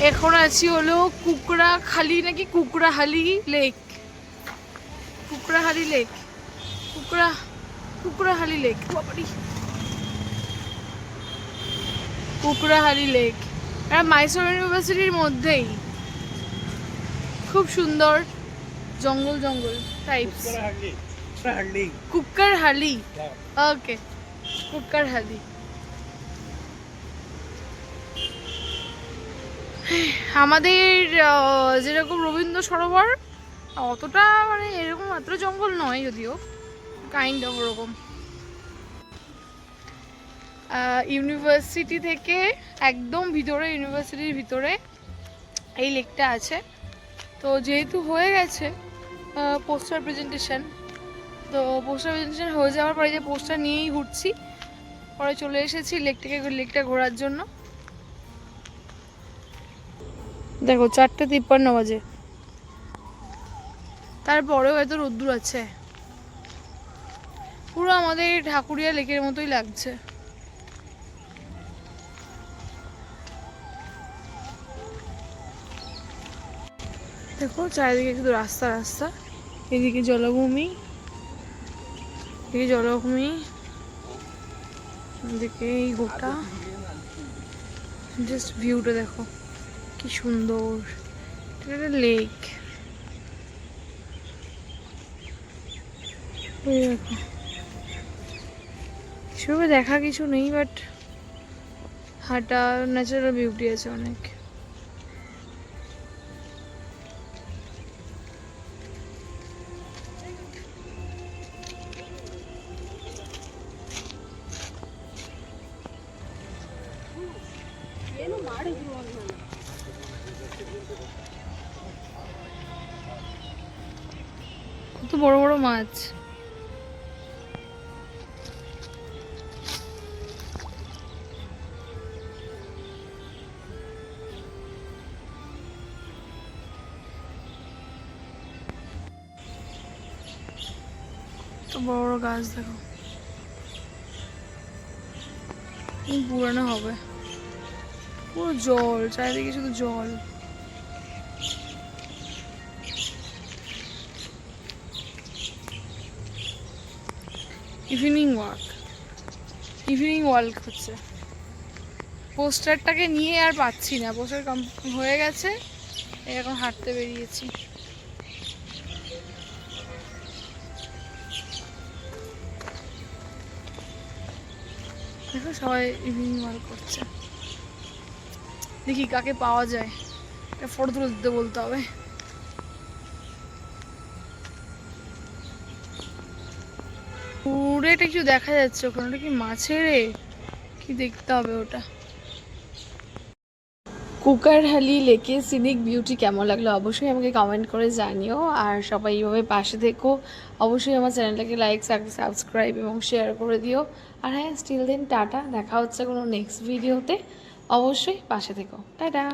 এখন আছি হলো কুকড়াখালি নাকি কুকড়াহালি লেক, কুকড়াহালি লেক, কুকড়াহালি লেক, কুকড়াহালি লেক। এটা মাইসোর ইউনিভার্সিটির মধ্যেই, খুব সুন্দর জঙ্গল জঙ্গল টাইপস। কুকড়াহালি, ওকে, কুকড়াহালি। আমাদের যেরকম রবীন্দ্র সরোবর অতটা মানে এরকম মাত্র জঙ্গল নয়, যদিও কাইন্ড অফ ওরকম। ইউনিভার্সিটি থেকে একদম ভিতরে, ইউনিভার্সিটির ভিতরে এই লেকটা আছে। তো যেহেতু হয়ে গেছে পোস্টার প্রেজেন্টেশন, তো পোস্টার প্রেজেন্টেশন হয়ে যাওয়ার পরে যে পোস্টার নিয়েই ঘুরছি, পরে চলে এসেছি লেকটা ঘোরার জন্য। দেখো 4:53 বাজে, তারপরেও এত রোদ্দুর আছে, পুরো আমাদের ঢাকুরিয়া লেকের মতোই লাগছে। দেখো চারিদিকে শুধু রাস্তা রাস্তা, এদিকে জলাভূমি, এদিকে জলাভূমি, এদিকে এই গোটা, জাস্ট ভিউটা দেখো কি সুন্দর। এটা একটা লেক, দেখো সেভাবে দেখা কিছু নেই, বাট হাঁটা ন্যাচারাল বিউটি আছে অনেক। কত বড় বড় মাছ। তো বড় বড় গাছ দেখো, পুরানো হবে, পুরো জল, চারিদিকে শুধু জল। ইভিনিং ওয়াক হচ্ছে। পোস্টারটাকে নিয়ে আর পাচ্ছি না, পোস্টার হয়ে গেছে, এখন হাঁটতে বেরিয়েছি। দেখো সবাই ইভিনিং ওয়াক করছে, দেখি কাকে পাওয়া যায়, ফটো তুলে দিতে বলতে হবে। দূরে এটা কিছু দেখা যাচ্ছে, ওখানে ওটা কি মাছের, কি দেখতে হবে ওটা। কুকারহালি লেকের সিনিক বিউটি কেমন লাগলো অবশ্যই আমাকে কমেন্ট করে জানিও। আর সবাই এইভাবে পাশে থেকো, অবশ্যই আমার চ্যানেলটাকে লাইক, সাবস্ক্রাইব এবং শেয়ার করে দিও। আর হ্যাঁ, স্টিল দেন টাটা, দেখা হচ্ছে কোনো নেক্সট ভিডিওতে, অবশ্যই পাশে থেকো, টাটা।